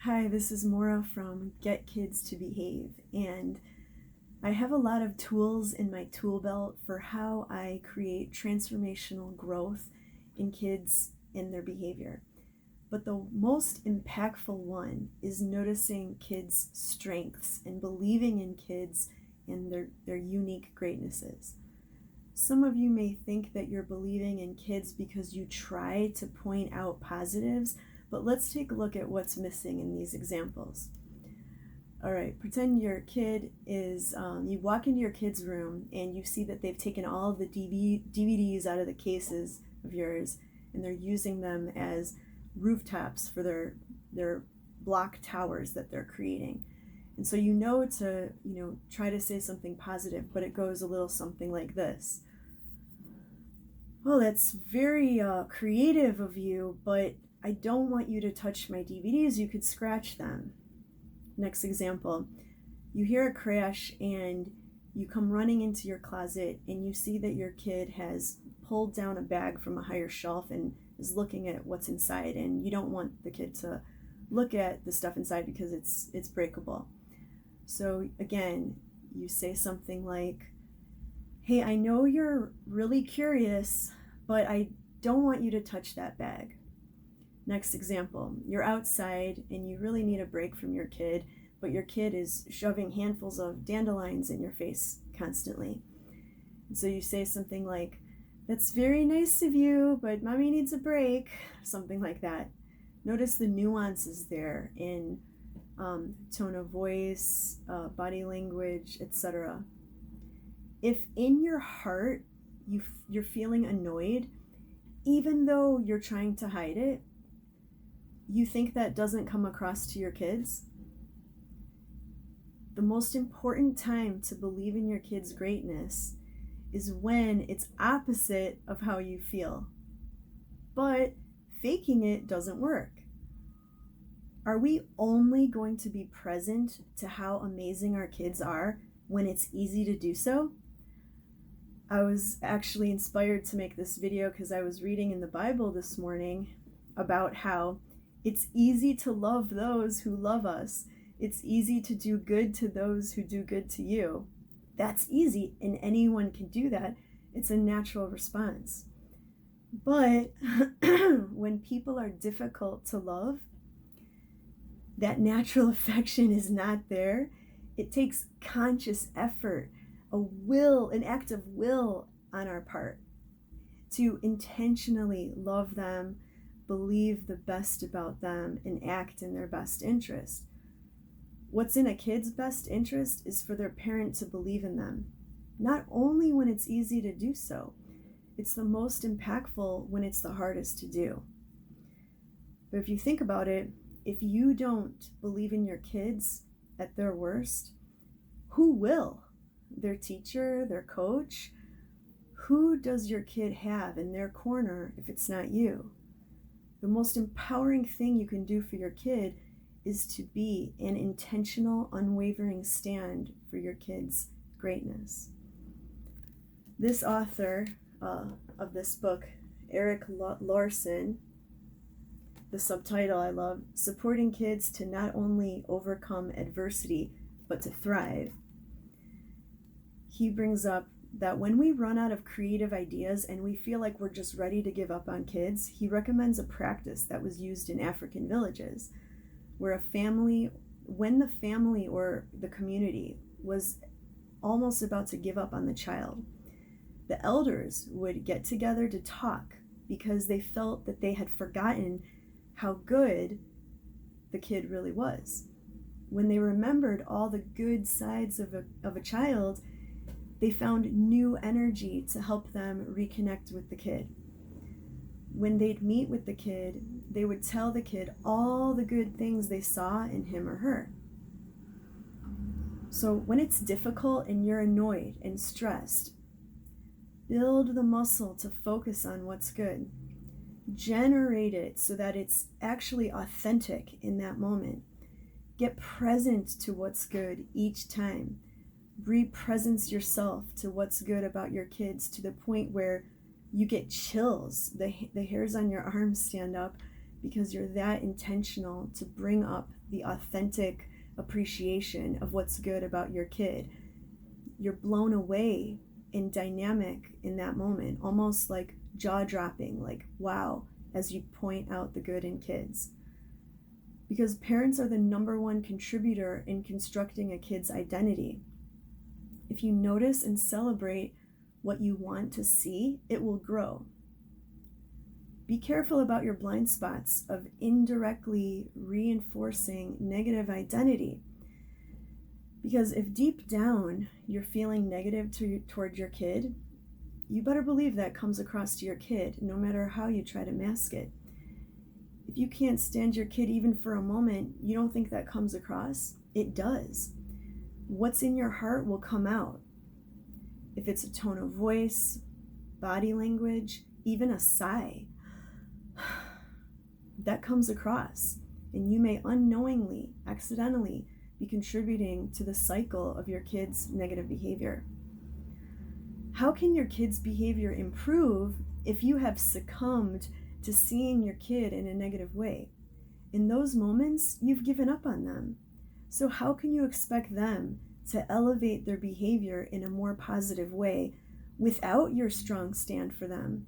Hi, this is Maura from Get Kids to Behave, and I have a lot of tools in my tool belt for how I create transformational growth in kids and their behavior. But the most impactful one is noticing kids' strengths and believing in kids and their unique greatnesses. Some of you may think that you're believing in kids because you try to point out positives, but let's take a look at what's missing in these examples. All right, pretend your kid is, you walk into your kid's room and you see that they've taken all of the DVDs out of the cases of yours and they're using them as rooftops for their block towers that they're creating. And so you know to, try to say something positive, but it goes a little something like this. Well, that's very creative of you, but I don't want you to touch my DVDs. You could scratch them. Next example, you hear a crash and you come running into your closet and you see that your kid has pulled down a bag from a higher shelf and is looking at what's inside, and you don't want the kid to look at the stuff inside because it's breakable. So again, you say something like, "Hey, I know you're really curious, but I don't want you to touch that bag." Next example, you're outside and you really need a break from your kid, but your kid is shoving handfuls of dandelions in your face constantly. And so you say something like, "That's very nice of you, but mommy needs a break," something like that. Notice the nuances there in tone of voice, body language, etc. If in your heart you're feeling annoyed, even though you're trying to hide it, you think that doesn't come across to your kids? The most important time to believe in your kids' greatness is when it's opposite of how you feel. But faking it doesn't work. Are we only going to be present to how amazing our kids are when it's easy to do so? I was actually inspired to make this video because I was reading in the Bible this morning about how it's easy to love those who love us. It's easy to do good to those who do good to you. That's easy, and anyone can do that. It's a natural response. But when people are difficult to love, that natural affection is not there. It takes conscious effort, an act of will on our part to intentionally love them, believe the best about them, and act in their best interest. What's in a kid's best interest is for their parent to believe in them, not only when it's easy to do so. It's the most impactful when it's the hardest to do. But if you think about it, if you don't believe in your kids at their worst, who will? Their teacher, their coach? Who does your kid have in their corner if it's not you? The most empowering thing you can do for your kid is to be an intentional, unwavering stand for your kid's greatness. This author of this book, Eric Larson, the subtitle I love, "Supporting Kids to Not Only Overcome Adversity, but to Thrive." He brings up that when we run out of creative ideas and we feel like we're just ready to give up on kids, he recommends a practice that was used in African villages, where when the family or the community was almost about to give up on the child, the elders would get together to talk because they felt that they had forgotten how good the kid really was. When they remembered all the good sides of a child, they found new energy to help them reconnect with the kid. When they'd meet with the kid, they would tell the kid all the good things they saw in him or her. So when it's difficult and you're annoyed and stressed, build the muscle to focus on what's good. Generate it so that it's actually authentic in that moment. Get present to what's good each time. Re-presence yourself to what's good about your kids to the point where you get chills, the hairs on your arms stand up, because you're that intentional to bring up the authentic appreciation of what's good about your kid. You're blown away and dynamic in that moment, almost like jaw-dropping, like wow, as you point out the good in kids. Because parents are the number one contributor in constructing a kid's identity. If you notice and celebrate what you want to see, it will grow. Be careful about your blind spots of indirectly reinforcing negative identity. Because if deep down you're feeling negative toward your kid, you better believe that comes across to your kid, no matter how you try to mask it. If you can't stand your kid even for a moment, you don't think that comes across? It does. What's in your heart will come out. If it's a tone of voice, body language, even a sigh, that comes across. And you may unknowingly, accidentally, be contributing to the cycle of your kid's negative behavior. How can your kid's behavior improve if you have succumbed to seeing your kid in a negative way? In those moments, you've given up on them. So how can you expect them to elevate their behavior in a more positive way without your strong stand for them?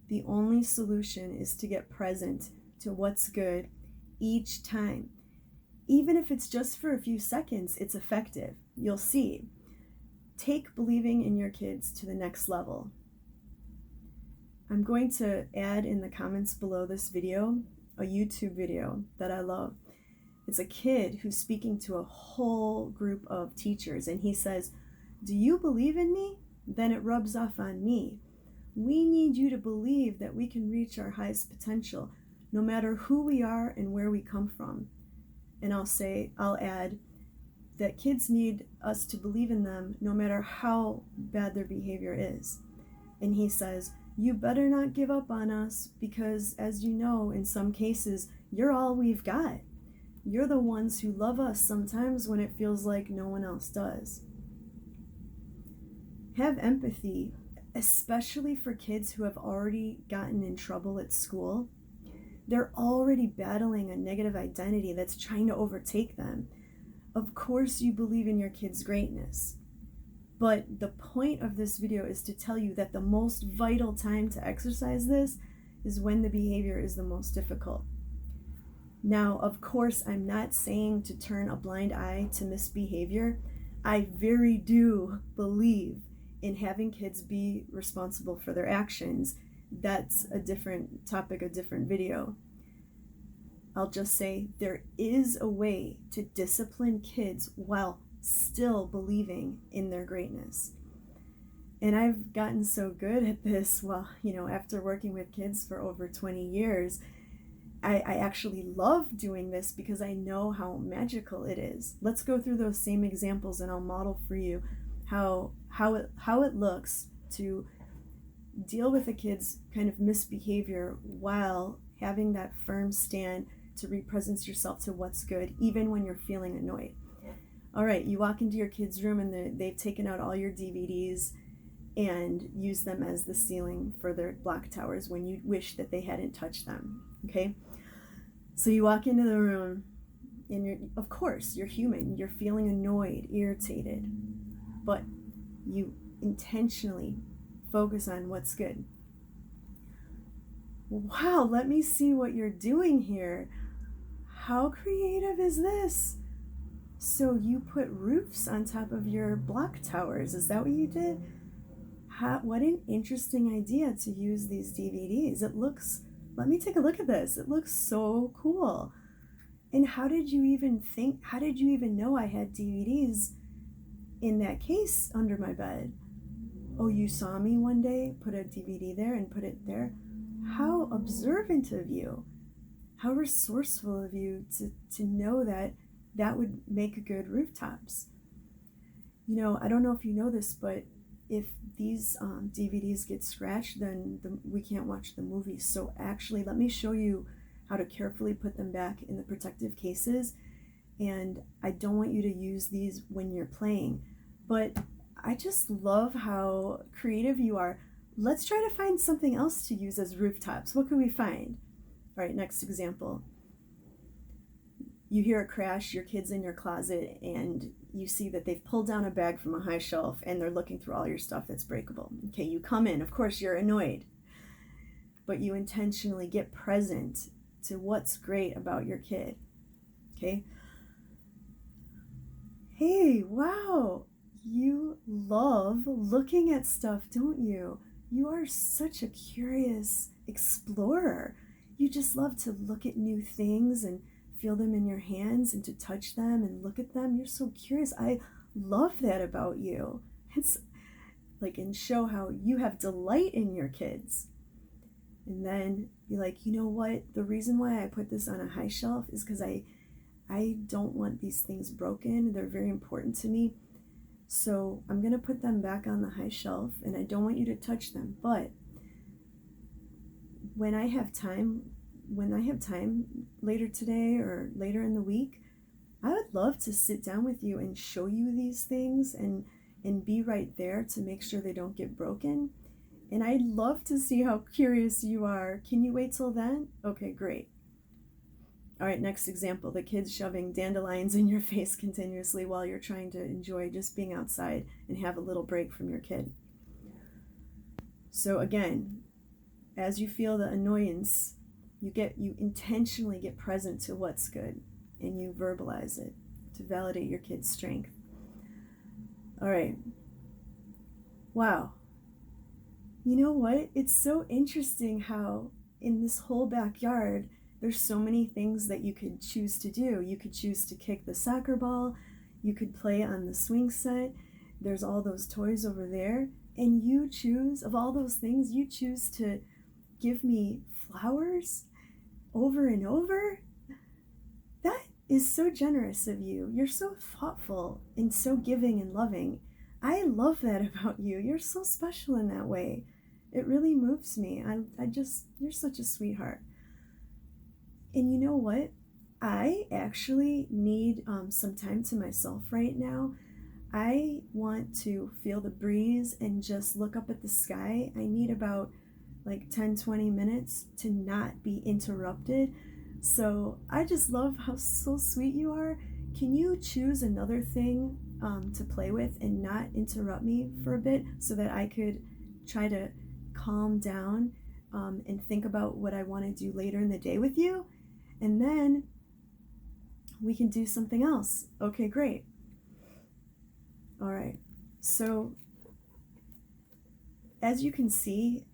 The only solution is to get present to what's good each time. Even if it's just for a few seconds, it's effective. You'll see. Take believing in your kids to the next level. I'm going to add in the comments below this video a YouTube video that I love. It's a kid who's speaking to a whole group of teachers, and he says, "Do you believe in me? Then it rubs off on me. We need you to believe that we can reach our highest potential, no matter who we are and where we come from." And I'll add that kids need us to believe in them no matter how bad their behavior is. And he says, "You better not give up on us, because as you know, in some cases, you're all we've got. You're the ones who love us sometimes when it feels like no one else does." Have empathy, especially for kids who have already gotten in trouble at school. They're already battling a negative identity that's trying to overtake them. Of course you believe in your kid's greatness. But the point of this video is to tell you that the most vital time to exercise this is when the behavior is the most difficult. Now, of course, I'm not saying to turn a blind eye to misbehavior. I very do believe in having kids be responsible for their actions. That's a different topic, a different video. I'll just say there is a way to discipline kids while still believing in their greatness. And I've gotten so good at this, well, after working with kids for over 20 years, I actually love doing this because I know how magical it is. Let's go through those same examples and I'll model for you how it looks to deal with a kid's kind of misbehavior while having that firm stand to represent yourself to what's good, even when you're feeling annoyed. All right, you walk into your kid's room and they've taken out all your DVDs and used them as the ceiling for their block towers when you wish that they hadn't touched them, okay? So you walk into the room and of course, you're human. You're feeling annoyed, irritated, but you intentionally focus on what's good. Wow, let me see what you're doing here. How creative is this? So you put roofs on top of your block towers. Is that what you did? What an interesting idea to use these DVDs. Let me take a look at this. It looks so cool. And how did you even know I had DVDs in that case under my bed? Oh, you saw me one day put a DVD there and put it there? How observant of you. How resourceful of you to know that would make good rooftops. I don't know if you know this, but if these DVDs get scratched, then we can't watch the movies. So actually, let me show you how to carefully put them back in the protective cases. And I don't want you to use these when you're playing, but I just love how creative you are. Let's try to find something else to use as rooftops. What can we find? All right, next example. You hear a crash, your kid's in your closet, and you see that they've pulled down a bag from a high shelf and they're looking through all your stuff that's breakable. Okay, you come in. Of course, you're annoyed, but you intentionally get present to what's great about your kid. Okay? Hey, wow, you love looking at stuff, don't you? You are such a curious explorer. You just love to look at new things and feel them in your hands and to touch them and look at them. You're so curious. I love that about you. It's like, and show how you have delight in your kids. And then be like, you know what? The reason why I put this on a high shelf is because I don't want these things broken. They're very important to me. So I'm going to put them back on the high shelf and I don't want you to touch them. But when I have time later today or later in the week, I would love to sit down with you and show you these things and be right there to make sure they don't get broken. And I'd love to see how curious you are. Can you wait till then? Okay, great. All right, next example. The kid's shoving dandelions in your face continuously while you're trying to enjoy just being outside and have a little break from your kid. So again, as you feel the annoyance, you intentionally get present to what's good and you verbalize it to validate your kid's strength. All right. Wow. You know what? It's so interesting how in this whole backyard, there's so many things that you could choose to do. You could choose to kick the soccer ball. You could play on the swing set. There's all those toys over there. And you choose, of all those things, you choose to give me flowers over and over? That is so generous of you. You're so thoughtful and so giving and loving. I love that about you. You're so special in that way. It really moves me. You're such a sweetheart. And you know what? I actually need some time to myself right now. I want to feel the breeze and just look up at the sky. I need about like 10-20 minutes to not be interrupted. So I just love how so sweet you are. Can you choose another thing to play with and not interrupt me for a bit so that I could try to calm down and think about what I want to do later in the day with you? And then we can do something else. Okay, great. All right. So as you can see,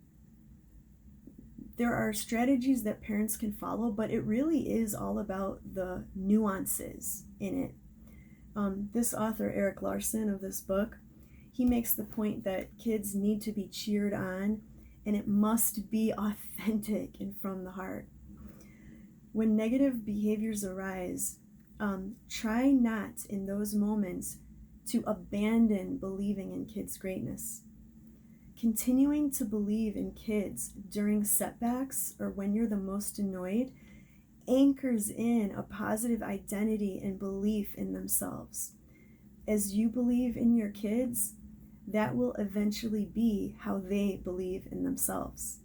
there are strategies that parents can follow, but it really is all about the nuances in it. This author, Eric Larson, of this book, he makes the point that kids need to be cheered on and it must be authentic and from the heart. When negative behaviors arise, try not in those moments to abandon believing in kids' greatness. Continuing to believe in kids during setbacks or when you're the most annoyed anchors in a positive identity and belief in themselves. As you believe in your kids, that will eventually be how they believe in themselves.